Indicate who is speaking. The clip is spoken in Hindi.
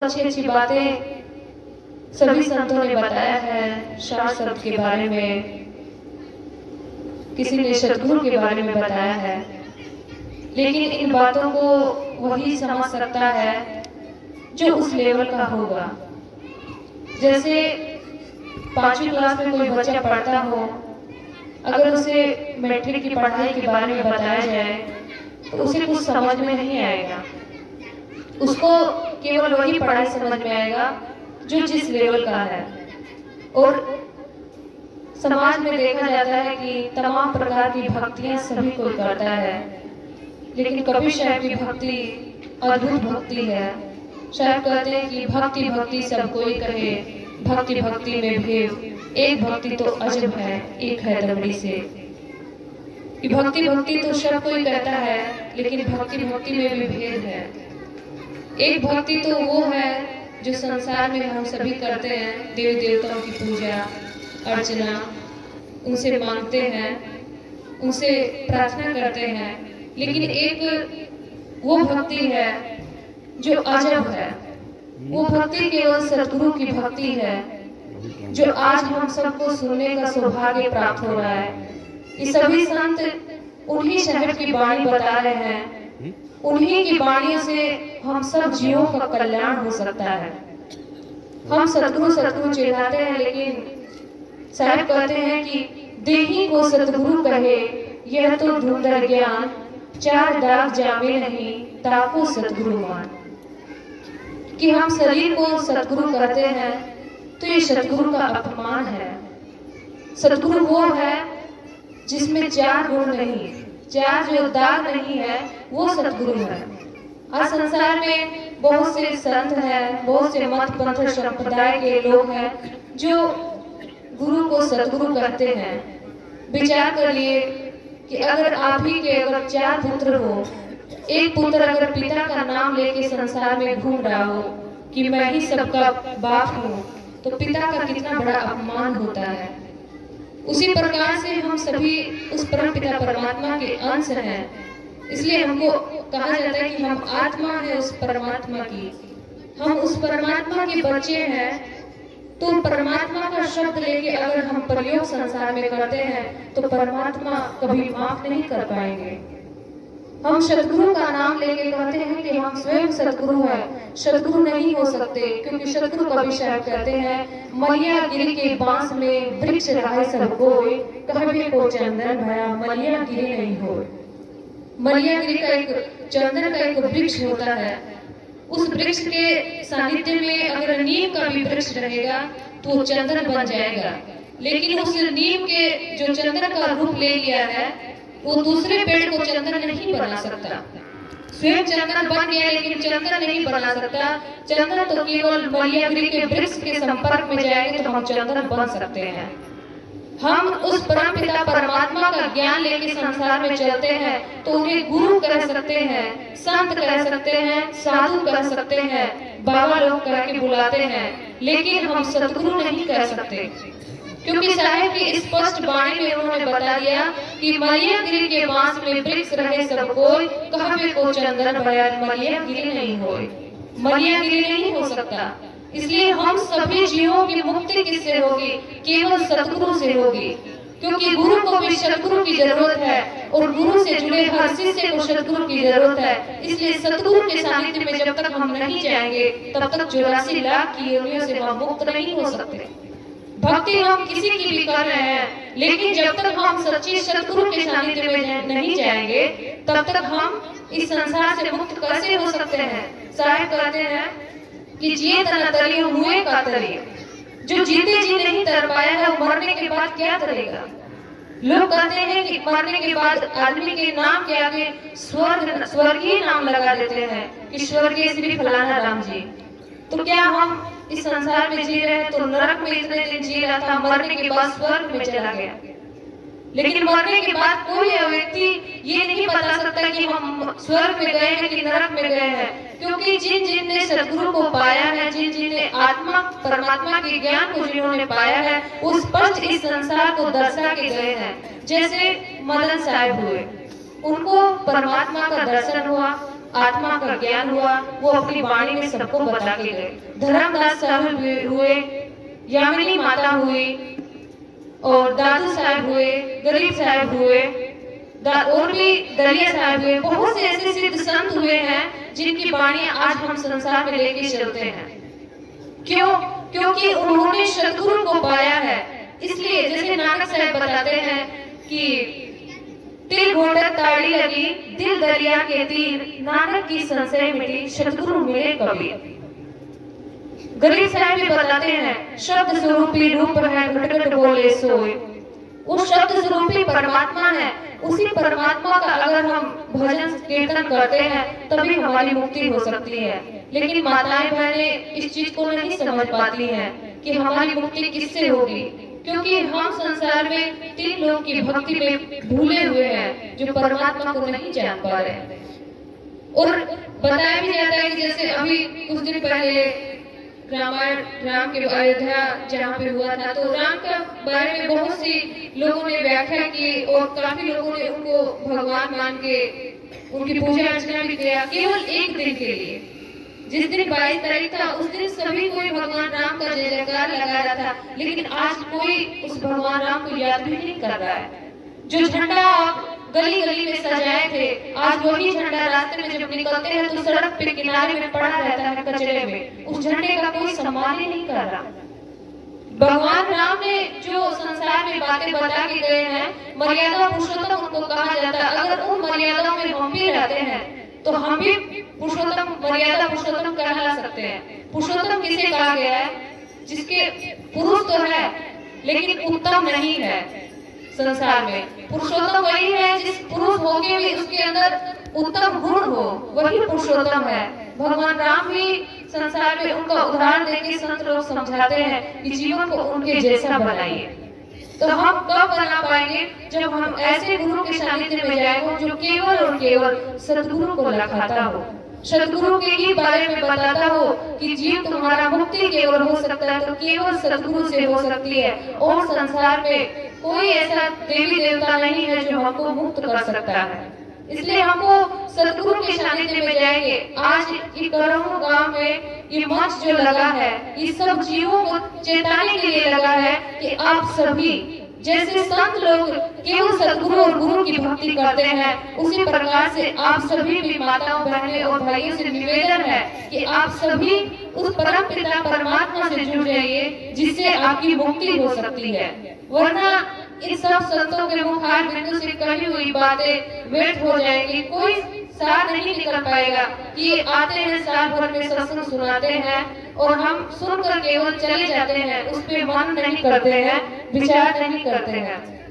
Speaker 1: अच्छी अच्छी बातें सभी संतों ने बताया है, शास्त्र के बारे में, किसी ने सतगुरु के बारे में बताया है, लेकिन इन बातों को वही समझ सकता है जो उस लेवल का होगा। जैसे 5वीं क्लास में कोई बच्चा पढ़ता हो, अगर उसे मैट्रिक की पढ़ाई के बारे में बताया जाए तो उसे कुछ समझ में नहीं आएगा। उसको केवल वही पढ़ाई समझ में आएगा जो जिस लेवल का है। और समाज में देखा जाता है कि तमाम प्रकार की भक्तियां सभी कोई करता है, लेकिन कबीर साहब की भक्ति अद्भुत भक्ति है। साहब कहते हैं कि भक्ति भक्ति सब कोई कहे, भक्ति भक्ति में भेद, एक भक्ति तो अजब है, एक है दमड़ी से। कि भक्ति भक्ति तो सब कोई कहता है, लेकिन भक्ति भक्ति में भी भेद है। एक भक्ति तो वो है जो संसार में हम सभी करते हैं, देवी देवताओं की पूजा अर्चना, उनसे मांगते हैं, उनसे प्रार्थना करते हैं। लेकिन एक वो भक्ति है जो अजब है, वो भक्ति केवल सतगुरु की भक्ति है, जो आज हम सबको सुनने का सौभाग्य प्राप्त हो रहा है। ये सभी संत उन्हीं साहब की वाणी बता रहे हैं, उन्हीं की वाणियों से हम सब जीवों का कल्याण हो सकता है। हम सतगुरु सतगुरु चिल्लाते हैं, लेकिन साहब कहते हैं कि देही को सतगुरु कहे, यह तो धुंधर ज्ञान, 4 दाग जामे नहीं, ताको सतगुरु मान। कि हम शरीर को सतगुरु कहते हैं तो ये सतगुरु का अपमान है। सतगुरु वो है जिसमें 4 गुण नहीं, 4 जो दाग नहीं है, वो सतगुरु है। आज संसार में बहुत से संत हैं, बहुत से मत पंथ संप्रदाय के लोग हैं जो गुरु को सतगुरु कहते हैं। विचार करिए कि अगर आप ही के अगर 4 पुत्र हो, एक पुत्र अगर पिता का नाम लेके संसार में घूम रहा हो कि मैं ही सबका बाप हूँ, तो पिता का कितना बड़ा अपमान होता है। उसी प्रकार से हम सभी उस परम पिता परमात्मा के अंश हैं, इसलिए हमको कहा जाता है कि हम आत्मा है उस परमात्मा की, हम उस परमात्मा के बच्चे हैं। तो परमात्मा का शब्द लेके अगर हम प्रयोग संसार में करते हैं तो परमात्मा कभी माफ नहीं कर पाएंगे। हम सतगुरु का नाम लेके कहते हैं कि हम स्वयं सतगुरु हैं, सतगुरु नहीं हो सकते, क्योंकि सतगुरु कबीर साहब कहते हैं, मलिया गिरी के बांस में वृक्ष रहे सब कोई, कहबे को चंदन भया मलिया गिरी नहीं हो। मलिया गिरी का एक चंदन का एक वृक्ष होता है, उस वृक्ष के सानिध्य में अगर नीम का भी वृक्ष रहेगा तो वो चंदन बन जाएगा। लेकिन उस नीम के जो चंदन का रूप ले लिया है, वो दूसरे पेड़ को चंदन नहीं बना सकता। स्वयं चंदन बन गया लेकिन चंदन नहीं बना सकता। चंदन तो केवल मलियागिरी के वृक्ष के संपर्क में जाएंगे तो हम चंदन बन सकते हैं। हम उस परम पिता परमात्मा का ज्ञान लेके संसार में चलते हैं तो उन्हें गुरु कह सकते हैं, संत कह सकते हैं, साधु कह सकते हैं, बाबा लोग कह के बुलाते हैं, लेकिन हम सतगुरु नहीं कह सकते। क्योंकि साहब की स्पष्ट वाणी में उन्होंने बता दिया कि मलियागिरी के बांस में वृक्ष रहे सब कोई, कहबे को चंदन भया मलियागिरी नहीं होए। मलियागिरी नहीं हो सकता। इसलिए हम सभी जीवों की मुक्ति किससे होगी? केवल सतगुरु से होगी, क्योंकि गुरु को भी सतगुरु की जरूरत है और गुरु से जुड़े हर शिष्य को सतगुरु की जरूरत है। इसलिए सतगुरु के सानिध्य में जब तक हम नहीं जाएंगे तब तक 84 लाख की योनियों से हम मुक्त नहीं हो सकते। भक्ति हम किसी की भी कर रहे हैं, लेकिन जब तक हम सच्ची सतगुरु के सानिध्य में नहीं जाएंगे तब तक हम इस संसार से मुक्त कैसे हो सकते हैं? साहब कहते हैं कि जिए तना तरी हुए का तरी, जो जीते जी नहीं तर पाया है मरने के बाद क्या करेगा? लोग कहते हैं कि मरने के बाद आदमी के नाम के आगे स्वर्गीय नाम लगा देते हैं कि स्वर्गीय श्री फलाना राम जी। तो क्या हम इस संसार में जी रहे हैं तो नरक में इतने दिन जी रहा था, मरने के बाद स्वर्ग में चला गया। लेकिन मरने के बाद कोई व्यक्ति ये नहीं बता सकता कि हम स्वर्ग में गए हैं कि नरक में गए हैं, क्योंकि जिन जिन ने सतगुरु को पाया है, जिन जिन ने आत्मा परमात्मा के ज्ञान को जिन्होंने पाया है, वो स्पष्ट इस संसार को दर्शा के गए हैं। जैसे मदन साहब हुए, उनको परमात्मा का दर्शन हुआ, आत्मा का ज्ञान हुआ, वो अपनी वाणी में सबको बता के गए। धर्मदास साहब हुए, यामिनी माता हुई, और दादू साहब हुए, गरीब साहब हुए, और भी दलिया साहब हुए। बहुत से ऐसे सिद्ध संत हुए हैं जिनकी वाणी आज हम संसार में लेके चलते हैं। क्यों? क्योंकि उन्होंने सतगुरु को पाया है। इसलिए जैसे नानक साहब बताते हैं कि तिल घोटत ताड़ी लगी, दिल दरिया के तीर, नानक की संशय मिटी, सतगुरु मिले कबीर। गरीब साहब भी बताते हैं, शब्द स्वरूपी रूप है, घट बोले सोए। वो शब्द स्वरूपी परमात्मा है। उसी परमात्मा का अगर हम भजन कीर्तन करते हैं तभी हमारी मुक्ति हो सकती है। लेकिन माताएं बहनें इस चीज को नहीं समझ पाती हैं कि हमारी मुक्ति किससे होगी, क्योंकि हम संसार में 3 लोगों की भक्ति में भूले हुए हैं, जो परमात्मा को नहीं जान पा रहे हैं। और बताया भी जाता है कि जैसे अभी कुछ दिन पहले रामायण, राम के अयोध्या जहाँ पे हुआ था, तो राम के बारे में बहुत सी लोगों ने व्याख्या की और काफी लोगों ने उनको भगवान मान के उनकी पूजा अर्चना भी किया, केवल एक दिन के लिए। जिस दिन 22 तारीख था उस दिन सभी कोई भगवान राम का जय जयकार लगा रहा था, लेकिन आज कोई उस भगवान राम को याद भी नहीं कर रहा है। जो झंडा आप गली गली में सजाए थे, आज वही झंडा रास्ते में जब निकलते हैं तो सड़क पे किनारे में पड़ा रहता है कचरे में। उस झंडे का कोई सम्मान ही नहीं कर रहा। भगवान राम ने जो संसार में बातें बता के गए हैं, मर्यादा पुरुषोत्तम उनको कहा जाता है। अगर उन मर्यादाओं में हम भी रहते हैं तो हम भी पुरुषोत्तम, मर्यादा पुरुषोत्तम कहला सकते हैं। पुरुषोत्तम किसे कहा गया है? जिसके पुरुष तो है लेकिन उत्तम नहीं है संसार में। पुरुषोत्तम वही है जिस पुरुष होके भी उसके अंदर उत्तम गुण हो, वही पुरुषोत्तम है। भगवान राम भी संसार में उनका उदाहरण देके संत लोग समझाते हैं कि जीवन को उनके जैसा बनाइए। तो हम कब बना पाएंगे? जब हम ऐसे गुरु के सानिध्य में जाएंगे जो केवल और केवल सतगुरु को लखाता हो, सतगुरु के ही बारे में बताता हो कि जीव तुम्हारा मुक्ति केवल हो सकता है तो केवल सतगुरु से हो सकती है। और संसार में कोई ऐसा देवी देवता नहीं है जो हमको मुक्त कर सकता है। इसलिए हमको सतगुरु के सानिध्य में जाएंगे। आज ये करोड़ों गांव में ये मंच जो लगा है, ये सब जीवों को चेताने के लिए लगा है कि आप सभी जैसे संत लोग केवल सतगुरु और गुरु की भक्ति करते हैं, उसी प्रकार से आप सभी भी माताओं, बहनें और भाइयों से निवेदन है कि आप सभी उस परम पिता परमात्मा से जुड़ जाइए, जिससे आपकी मुक्ति हो सकती है। वरना इन सब संतों के मुखार बिंदु से कही हुई बातें व्यर्थ हो जाएंगी। कोई सार नहीं निकल पाएगा कि आते हैं साल भर में सत्संग सुनाते हैं और हम सुनकर केवल चले जाते हैं, उस पे मन नहीं करते हैं, विचार नहीं करते हैं।